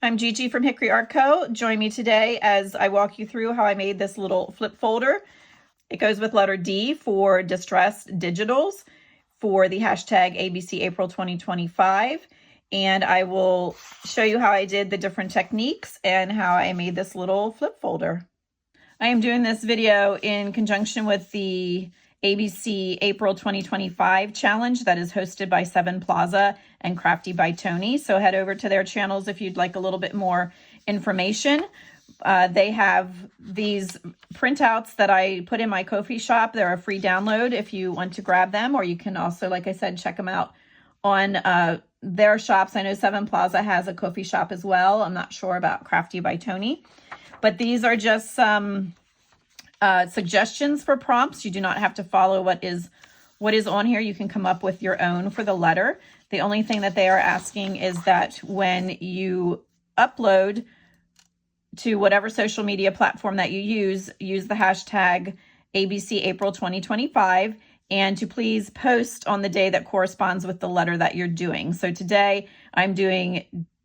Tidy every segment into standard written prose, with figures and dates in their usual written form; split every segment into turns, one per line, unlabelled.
I'm Gigi from Hickory Art Co. Join me today as I walk you through how I made this little flip folder. It goes with letter D for distressed digitals for the hashtag ABC April 2025. And I will show you how I did the different techniques and how I made this little flip folder. I am doing this video in conjunction with the ABC April 2025 challenge that is hosted by Seven Plaza and Crafty by Tony. So head over to their channels if you'd like a little bit more information. They have these printouts that I put in my Ko-fi shop. They're a free download if you want to grab them, or you can also, like I said, check them out on their shops. I know Seven Plaza has a Ko-fi shop as well. I'm not sure about Crafty by Tony, but these are just some suggestions for prompts. You do not have to follow what is on here. You can come up with your own for the letter. The only thing that they are asking is that when you upload to whatever social media platform that you use the hashtag ABC April 2025, and to please post on the day that corresponds with the letter that you're doing. So today I'm doing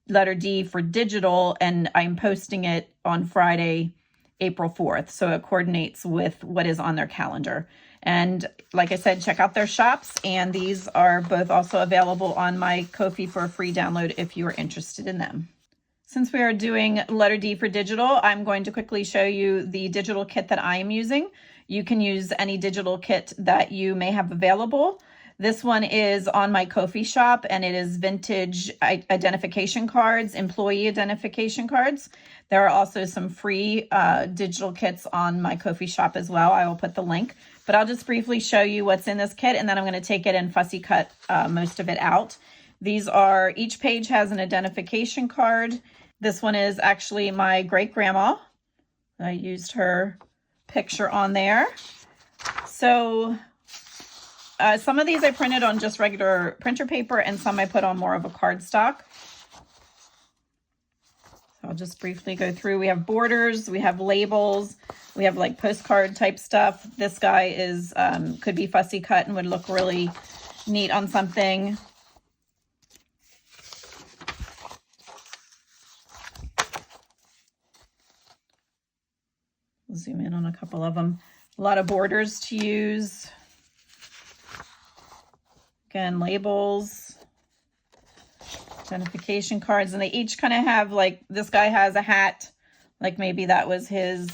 letter D for digital, and I'm posting it on Friday, April 4th. So it coordinates with what is on their calendar. And like I said, check out their shops. And these are both also available on my Ko-fi for a free download if you are interested in them. Since we are doing letter D for digital, I'm going to quickly show you the digital kit that I am using. You can use any digital kit that you may have available. This one is on my Ko-fi shop, and it is vintage identification cards, employee identification cards. There are also some free digital kits on my Ko-fi shop as well. I will put the link, but I'll just briefly show you what's in this kit, and then I'm going to take it and fussy cut most of it out. These are, each page has an identification card. This one is actually my great-grandma. I used her picture on there. So some of these I printed on just regular printer paper, and some I put on more of a cardstock. So I'll just briefly go through. We have borders, we have labels, we have like postcard type stuff. This guy is could be fussy cut and would look really neat on something. We'll zoom in on a couple of them. A lot of borders to use. Again, labels, identification cards, and they each kind of have, like, this guy has a hat, like maybe that was his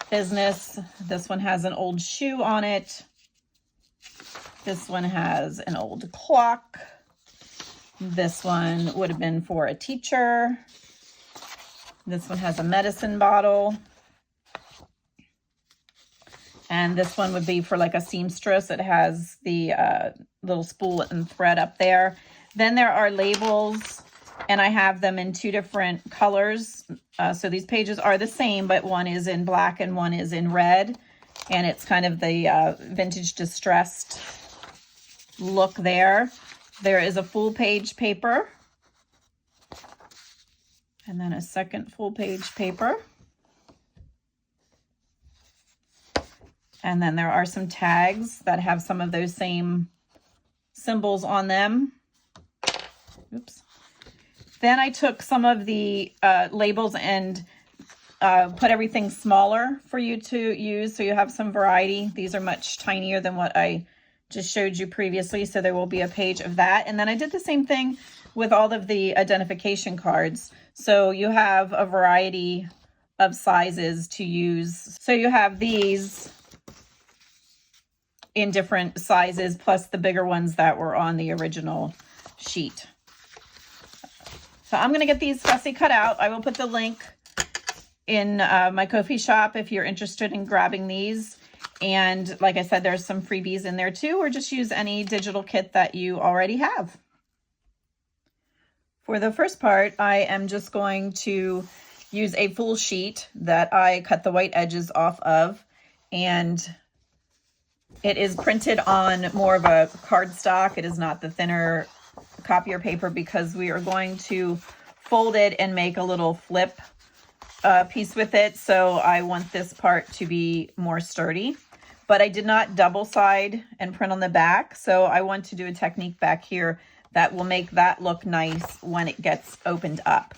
business. This one has an old shoe on it. This one has an old clock. This one would have been for a teacher. This one has a medicine bottle. And this one would be for like a seamstress. It has the little spool and thread up there. Then there are labels, and I have them in two different colors. So these pages are the same, but one is in black and one is in red. And it's kind of the vintage distressed look there. There is a full page paper. And then a second full page paper. And then there are some tags that have some of those same symbols on them. Oops. Then I took some of the labels and put everything smaller for you to use, so you have some variety. These are much tinier than what I just showed you previously, so there will be a page of that. And then I did the same thing with all of the identification cards. So you have a variety of sizes to use. So you have these in different sizes, plus the bigger ones that were on the original sheet. So I'm gonna get these fussy cut out. I will put the link in my Ko-fi shop if you're interested in grabbing these. And like I said, there's some freebies in there too, or just use any digital kit that you already have. For the first part, I am just going to use a full sheet that I cut the white edges off of, and it is printed on more of a cardstock. It is not the thinner copier paper, because we are going to fold it and make a little flip piece with it. So I want this part to be more sturdy, but I did not double side and print on the back. So I want to do a technique back here that will make that look nice when it gets opened up.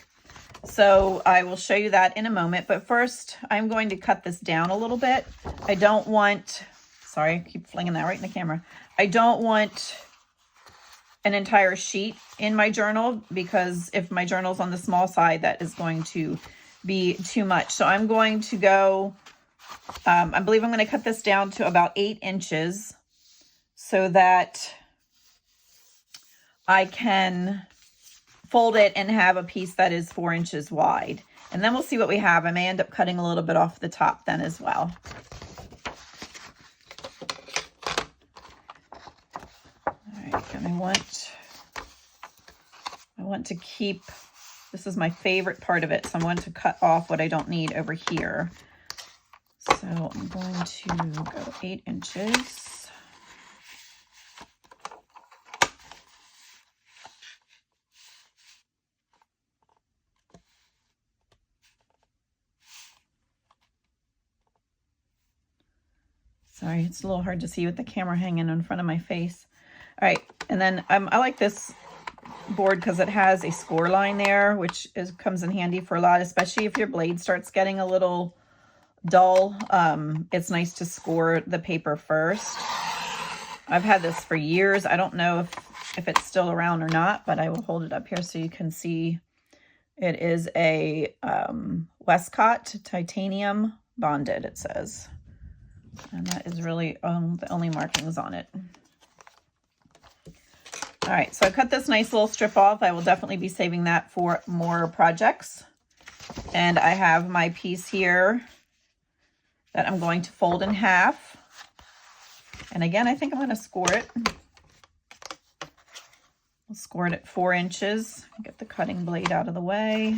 So I will show you that in a moment, but first I'm going to cut this down a little bit. I don't want, sorry, I keep flinging that right in the camera. I don't want an entire sheet in my journal, because if my journal's on the small side, that is going to be too much. So I'm going to go, I believe I'm going to cut this down to about 8 inches so that I can fold it and have a piece that is 4 inches wide. And then we'll see what we have. I may end up cutting a little bit off the top then as well. All right, and I want to keep, this is my favorite part of it, so I want to cut off what I don't need over here. So I'm going to go 8 inches. Sorry, it's a little hard to see with the camera hanging in front of my face. All right, and then I like this board because it has a score line there, which comes in handy for a lot, especially if your blade starts getting a little dull. It's nice to score the paper first. I've had this for years. I don't know if it's still around or not, but I will hold it up here so you can see. It is a Westcott titanium bonded, it says. And that is really the only markings on it. All right, so I cut this nice little strip off. I will definitely be saving that for more projects. And I have my piece here that I'm going to fold in half. And again, I think I'm going to score it. I'll score it at 4 inches. Get the cutting blade out of the way.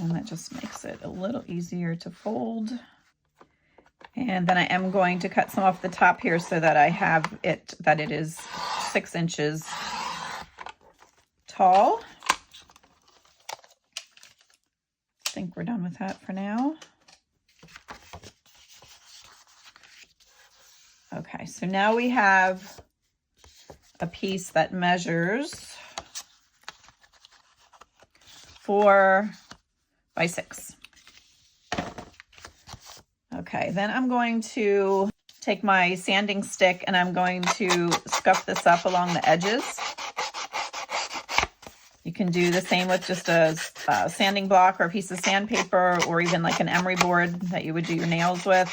And that just makes it a little easier to fold. And then I am going to cut some off the top here so that I have it, that it is 6 inches tall. I think we're done with that for now. Okay, so now we have a piece that measures 4 by 6. Okay, then I'm going to take my sanding stick and I'm going to scuff this up along the edges. You can do the same with just a sanding block or a piece of sandpaper, or even like an emery board that you would do your nails with.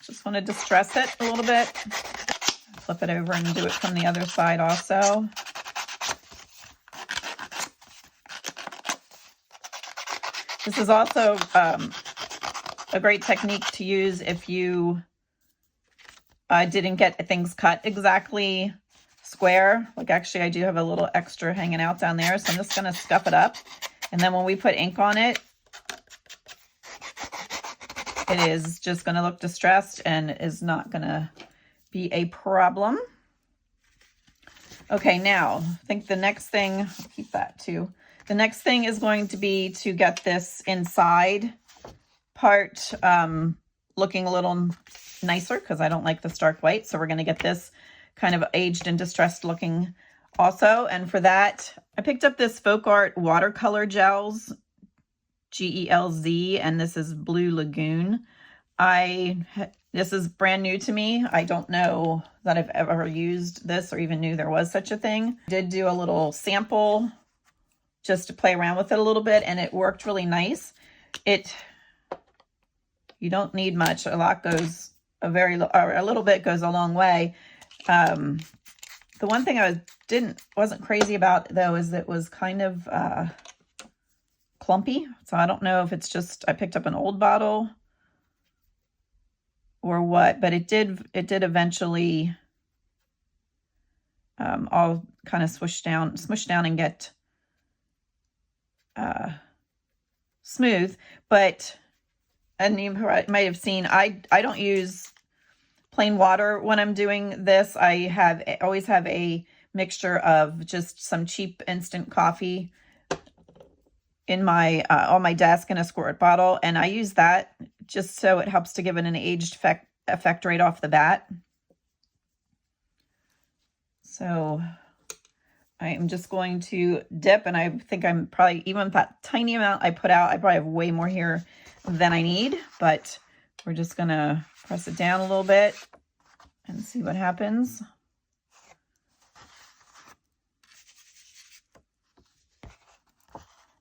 Just want to distress it a little bit. Flip it over and do it from the other side also. This is also a great technique to use if you didn't get things cut exactly square. Like actually I do have a little extra hanging out down there, so I'm just going to scuff it up. And then when we put ink on it, it is just going to look distressed and is not going to be a problem. Okay, now I think the next thing, I'll keep that too. The next thing is going to be to get this inside part looking a little nicer, because I don't like the stark white. So we're going to get this kind of aged and distressed looking also. And for that, I picked up this Folk Art watercolor gels, GELZ, and this is Blue Lagoon. This is brand new to me. I don't know that I've ever used this or even knew there was such a thing. I did do a little sample just to play around with it a little bit, and it worked really nice. You don't need much. A lot goes a little bit goes a long way. The one thing I wasn't crazy about though is that it was kind of clumpy. So I don't know if it's just I picked up an old bottle or what, but it did eventually all kind of smush down and get smooth. But and you might have seen, I don't use plain water when I'm doing this. I always have a mixture of just some cheap instant coffee in my on my desk in a squirt bottle, and I use that just so it helps to give it an aged effect right off the bat. So I am just going to dip, and I think I'm probably, even with that tiny amount I put out, I probably have way more here than I need, but we're just gonna press it down a little bit and see what happens.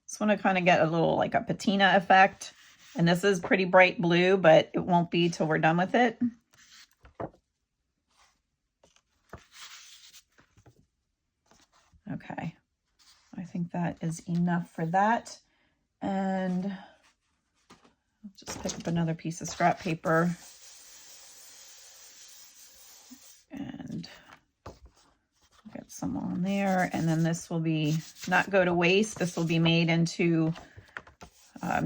Just want to kind of get a little like a patina effect, and this is pretty bright blue, but it won't be till we're done with it. Okay, I think that is enough for that. And I'll just pick up another piece of scrap paper and get some on there. And then this will be not go to waste. This will be made into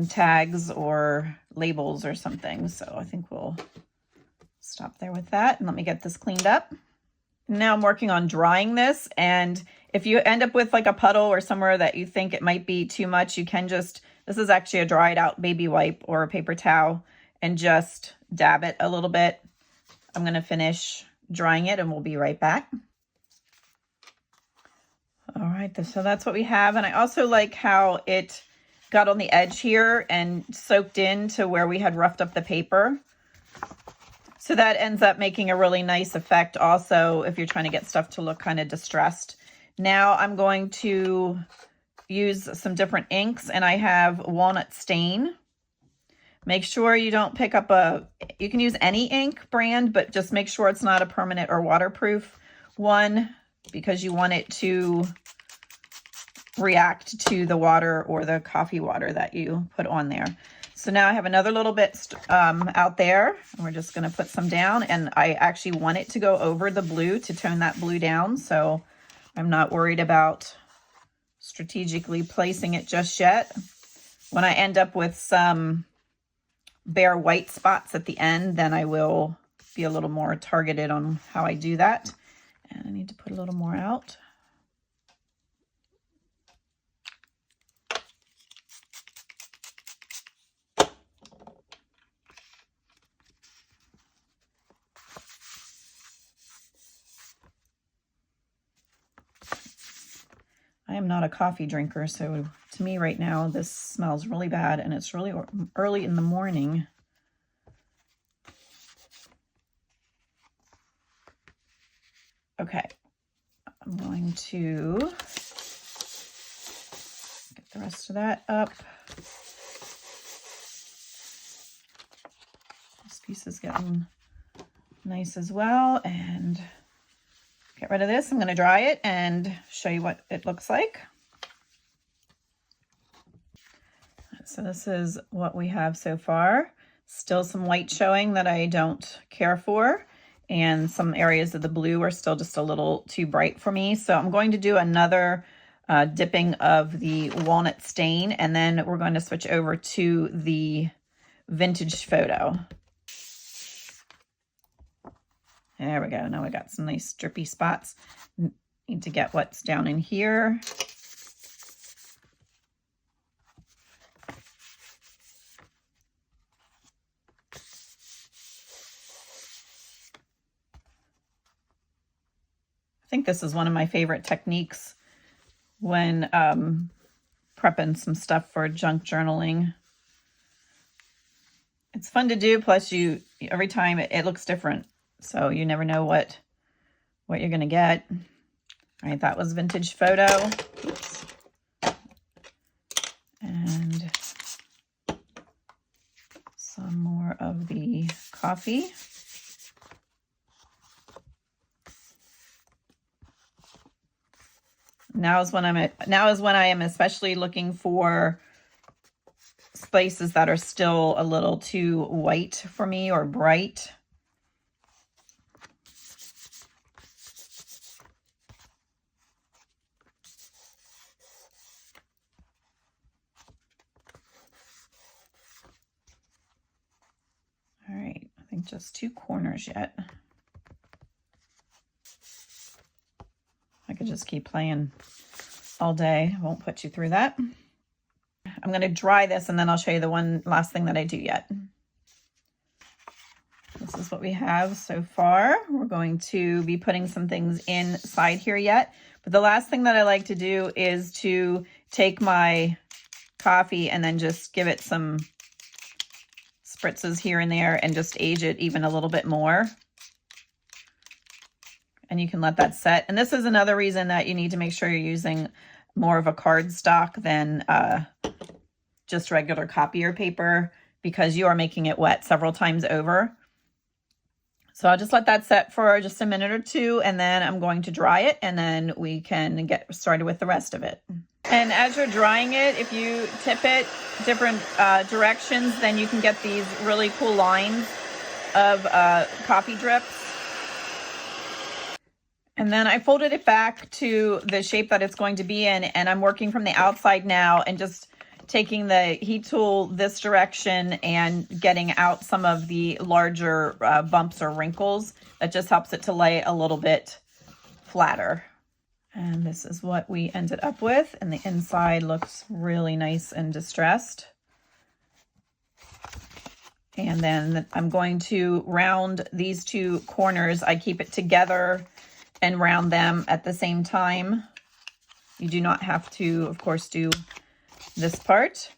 tags or labels or something. So I think we'll stop there with that. And let me get this cleaned up. Now I'm working on drying this, and if you end up with like a puddle or somewhere that you think it might be too much, you can just, this is actually a dried out baby wipe or a paper towel, and just dab it a little bit. I'm going to finish drying it and we'll be right back. All right, so that's what we have. And I also like how it got on the edge here and soaked into where we had roughed up the paper. So that ends up making a really nice effect also if you're trying to get stuff to look kind of distressed. Now I'm going to use some different inks, and I have Walnut Stain. Make sure you don't pick up you can use any ink brand, but just make sure it's not a permanent or waterproof one, because you want it to react to the water or the coffee water that you put on there. So now I have another little bit out there, and we're just going to put some down, and I actually want it to go over the blue to tone that blue down, so I'm not worried about strategically placing it just yet. When I end up with some bare white spots at the end, then I will be a little more targeted on how I do that. And I need to put a little more out. I am not a coffee drinker, so to me right now, this smells really bad, and it's really early in the morning. Okay, I'm going to get the rest of that up. This piece is getting nice as well, and get rid of this. I'm going to dry it and show you what it looks like. So this is what we have so far. Still some white showing that I don't care for, and some areas of the blue are still just a little too bright for me. So I'm going to do another dipping of the Walnut Stain, and then we're going to switch over to the Vintage Photo. There we go. Now we got some nice drippy spots. Need to get what's down in here. I think this is one of my favorite techniques when prepping some stuff for junk journaling. It's fun to do, plus every time it looks different. So you never know what you're going to get. All right, that was Vintage Photo. Oops. And some more of the coffee. Now is when I am especially looking for places that are still a little too white for me or bright. just 2 corners yet. I could just keep playing all day. I won't put you through that. I'm going to dry this and then I'll show you the one last thing that I do yet. This is what we have so far. We're going to be putting some things inside here yet. But the last thing that I like to do is to take my coffee and then just give it some spritzes here and there and just age it even a little bit more. And you can let that set. And this is another reason that you need to make sure you're using more of a cardstock than just regular copier paper, because you are making it wet several times over. So I'll just let that set for just a minute or two, and then I'm going to dry it, and then we can get started with the rest of it. And as you're drying it, if you tip it different directions, then you can get these really cool lines of coffee drips. And then I folded it back to the shape that it's going to be in, and I'm working from the outside now and just taking the heat tool this direction and getting out some of the larger bumps or wrinkles. That just helps it to lay a little bit flatter. And this is what we ended up with, and the inside looks really nice and distressed. And then I'm going to round these 2 corners. I keep it together and round them at the same time. You do not have to, of course, do this part,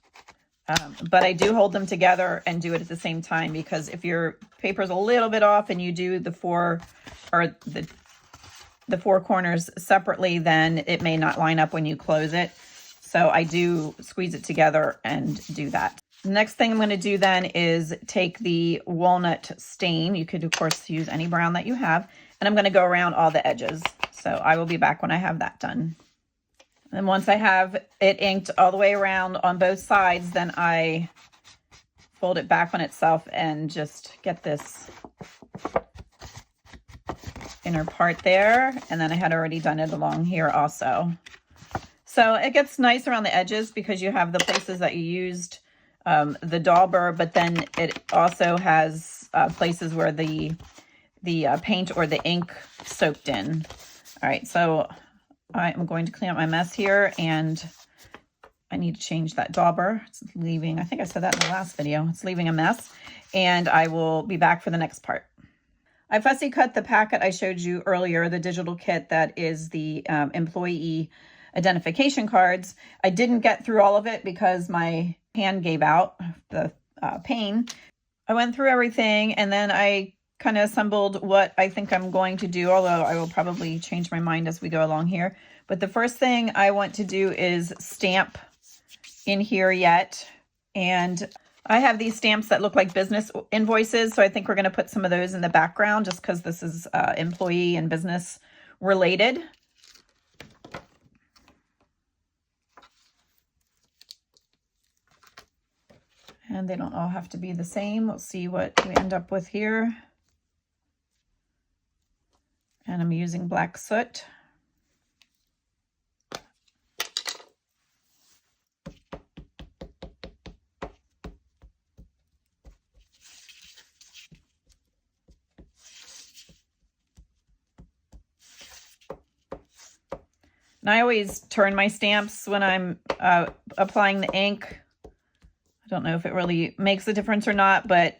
but I do hold them together and do it at the same time, because if your paper's a little bit off and you do the 4 corners separately, then it may not line up when you close it. So I do squeeze it together and do that. The next thing I'm going to do then is take the walnut stain. You could, of course, use any brown that you have. And I'm going to go around all the edges. So I will be back when I have that done. And once I have it inked all the way around on both sides, then I fold it back on itself and just get this inner part there. And then I had already done it along here also. So it gets nice around the edges because you have the places that you used the dauber, but then it also has places where the paint or the ink soaked in. All right, so I am going to clean up my mess here, and I need to change that dauber. It's leaving, I think I said that in the last video, it's leaving a mess, and I will be back for the next part. I fussy cut the packet I showed you earlier, the digital kit that is the employee identification cards. I didn't get through all of it because my hand gave out the pain. I went through everything, and then I kind of assembled what I think I'm going to do, although I will probably change my mind as we go along here. But the first thing I want to do is stamp in here yet. And I have these stamps that look like business invoices, so I think we're going to put some of those in the background just because this is employee and business related. And they don't all have to be the same. We'll see what we end up with here. And I'm using black soot. And I always turn my stamps when I'm applying the ink. I don't know if it really makes a difference or not, but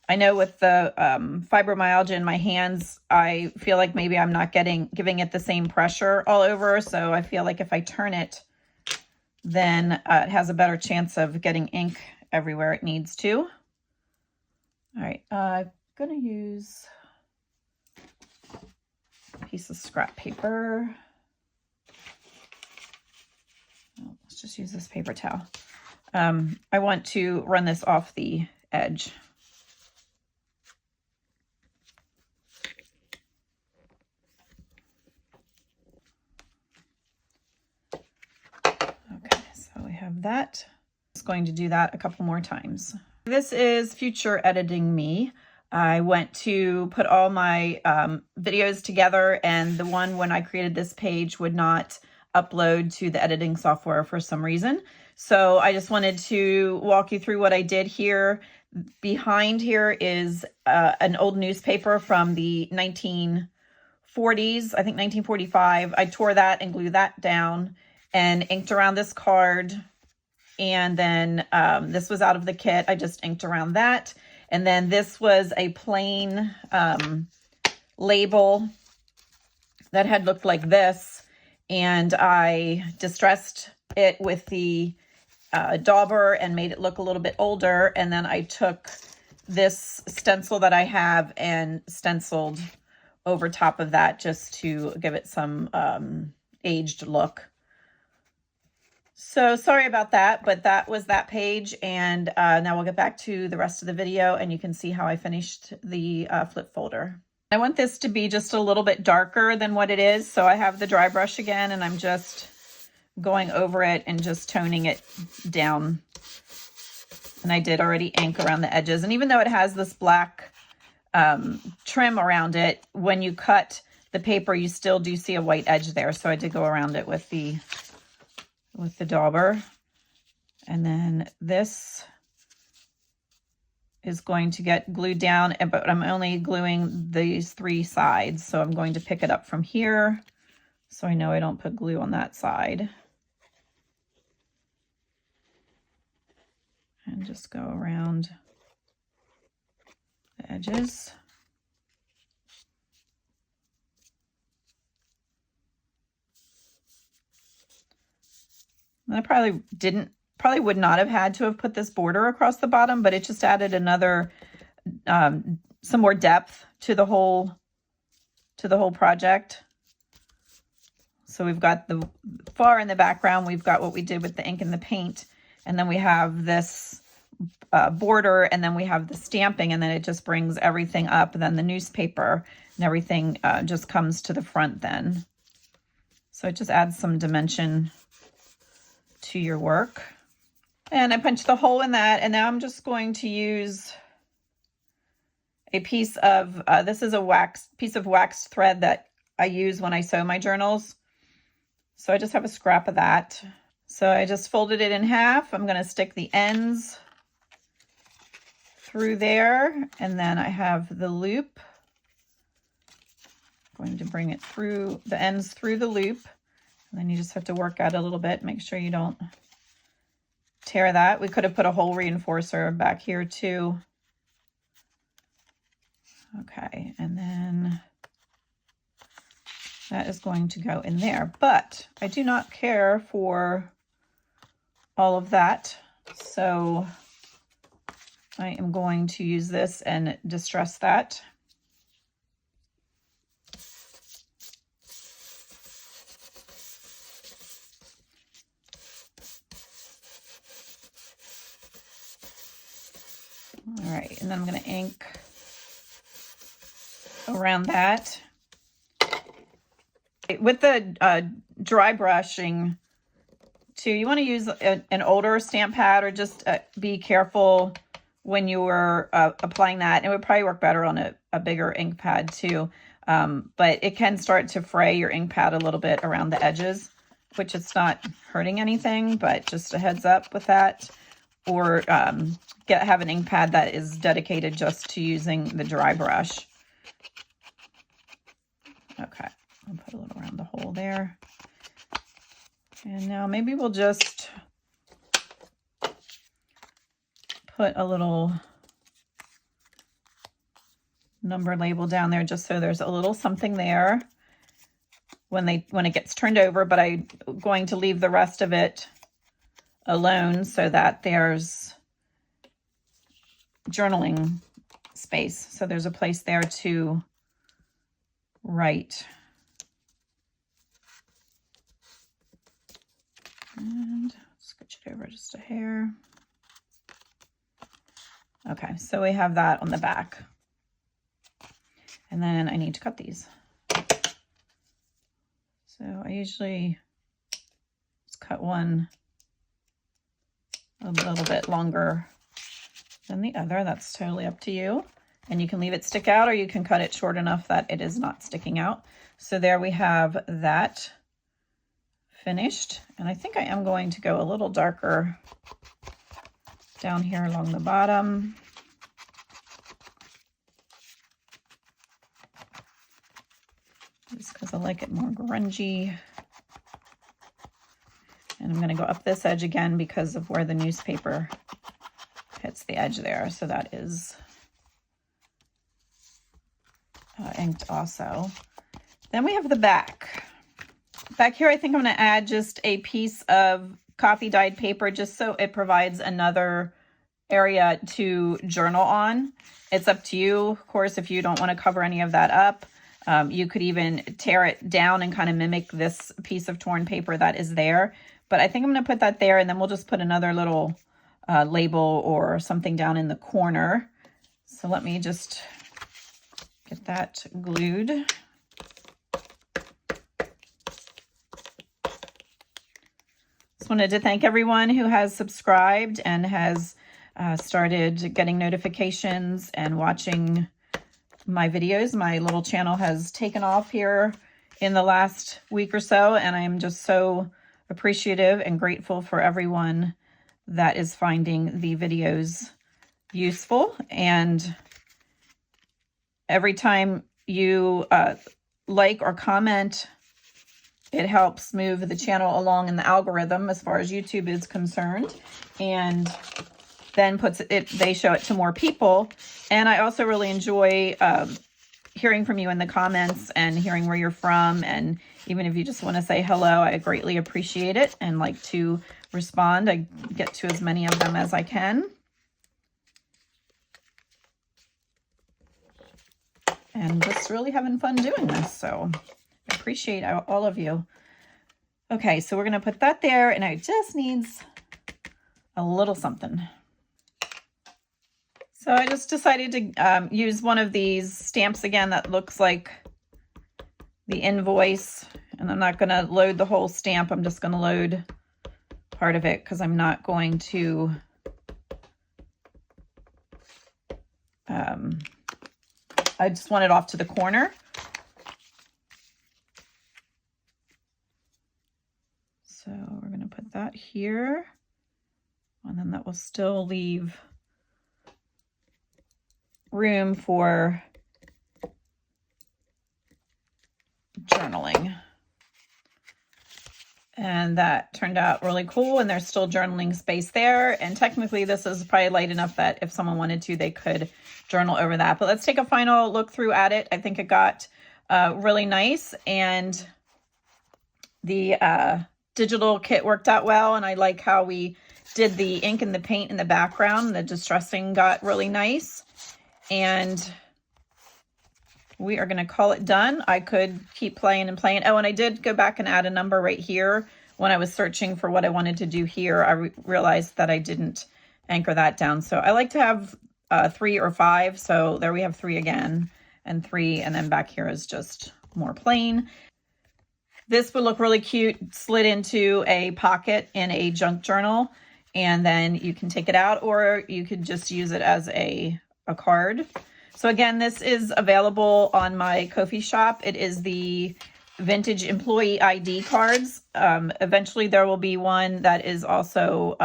I know with the fibromyalgia in my hands, I feel like maybe I'm not giving it the same pressure all over. So I feel like if I turn it, then it has a better chance of getting ink everywhere it needs to. All right, I'm going to use a piece of scrap paper. Oh, let's just use this paper towel. I want to run this off the edge. Okay, so we have that. Just going to do that a couple more times. This is future editing me. I went to put all my videos together, and the one when I created this page would not upload to the editing software for some reason. So I just wanted to walk you through what I did here. Behind here is an old newspaper from the 1940s, I think 1945. I tore that and glued that down and inked around this card. And then this was out of the kit. I just inked around that. And then this was a plain label that had looked like this. And I distressed it with the dauber and made it look a little bit older. And then I took this stencil that I have and stenciled over top of that just to give it some aged look. So sorry about that, but that was that page. And now we'll get back to the rest of the video and you can see how I finished the flip folder. I want this to be just a little bit darker than what it is. So I have the dry brush again and I'm just going over it and just toning it down. And I did already ink around the edges. And even though it has this black trim around it, when you cut the paper, you still do see a white edge there. So I did go around it with the dauber. And then this is going to get glued down, but I'm only gluing these 3 sides. So I'm going to pick it up from here so I know I don't put glue on that side. And just go around the edges. And I probably would not have had to have put this border across the bottom, but it just added another, some more depth to the whole project. So we've got the far in the background, we've got what we did with the ink and the paint, and then we have this border, and then we have the stamping, and then it just brings everything up, and then the newspaper and everything just comes to the front then. So it just adds some dimension to your work. And I punched the hole in that, and now I'm just going to use a piece of, this is a piece of waxed thread that I use when I sew my journals. So I just have a scrap of that. So I just folded it in half. I'm going to stick the ends through there, and then I have the loop. I'm going to bring it through, the ends through the loop. And then you just have to work out a little bit, make sure you don't tear that. We could have put a hole reinforcer back here too. Okay, and then that is going to go in there, but I do not care for all of that. So I am going to use this and distress that. All right, and then I'm going to ink around that. With the dry brushing too, you want to use an older stamp pad, or just be careful when you're applying that. It would probably work better on a bigger ink pad too, but it can start to fray your ink pad a little bit around the edges, which it's not hurting anything, but just a heads up with that. Or have an ink pad that is dedicated just to using the dry brush. Okay, I'll put a little around the hole there. And now maybe we'll just put a little number label down there just so there's a little something there when it gets turned over, but I'm going to leave the rest of it alone so that there's journaling space. So there's a place there to write. And scooch it over just a hair. Okay, so we have that on the back. And then I need to cut these. So I usually just cut one a little bit longer than the other. That's totally up to you. And you can leave it stick out, or you can cut it short enough that it is not sticking out. So there we have that finished. And I think I am going to go a little darker down here along the bottom. just because I like it more grungy. And I'm going to go up this edge again because of where the newspaper hits the edge there. So that is inked also. Then we have the back. Back here, I think I'm going to add just a piece of coffee dyed paper just so it provides another area to journal on. It's up to you, of course, if you don't want to cover any of that up. You could even tear it down and kind of mimic this piece of torn paper that is there. But I think I'm going to put that there, and then we'll just put another little label or something down in the corner. So let me just get that glued. Just wanted to thank everyone who has subscribed and has started getting notifications and watching my videos. My little channel has taken off here in the last week or so, and I am just so appreciative and grateful for everyone that is finding the videos useful. And every time you like or comment, it helps move the channel along in the algorithm as far as YouTube is concerned, and then they show it to more people. And I also really enjoy hearing from you in the comments and hearing where you're from. And even if you just want to say hello, I greatly appreciate it and like to respond. I get to as many of them as I can. And just really having fun doing this. So I appreciate all of you. Okay, so we're going to put that there, and it just needs a little something. So I just decided to use one of these stamps again that looks like the invoice, and I'm not going to load the whole stamp. I'm just going to load part of it because I'm not going to I just want it off to the corner. So we're going to put that here, and then that will still leave room for journaling. And that turned out really cool, and there's still journaling space there. And technically this is probably light enough that if someone wanted to, they could journal over that. But let's take a final look through at it. I think it got really nice, and the digital kit worked out well. And I like how we did the ink and the paint in the background. The distressing got really nice. And we are going to call it done. I could keep playing and playing. Oh, and I did go back and add a number right here. When I was searching for what I wanted to do here, I realized that I didn't anchor that down. So I like to have 3 or 5. So there we have 3 again, and 3. And then back here is just more plain. This would look really cute slid into a pocket in a junk journal. And then you can take it out, or you could just use it as a card. So again, this is available on my Ko-fi shop. It is the vintage employee ID cards. Eventually there will be one that is also,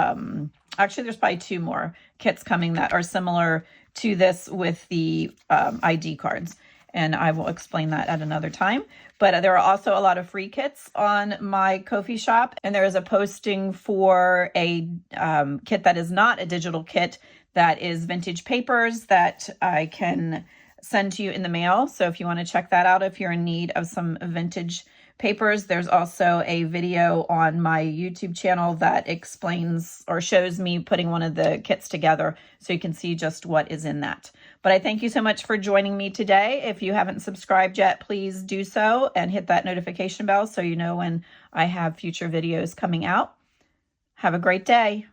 actually there's probably 2 more kits coming that are similar to this with the ID cards. And I will explain that at another time. But there are also a lot of free kits on my Ko-fi shop. And there is a posting for a kit that is not a digital kit, that is vintage papers that I can send to you in the mail. So if you want to check that out, if you're in need of some vintage papers, there's also a video on my YouTube channel that explains or shows me putting one of the kits together, so you can see just what is in that. But I thank you so much for joining me today. If you haven't subscribed yet, please do so and hit that notification bell so you know when I have future videos coming out. Have a great day.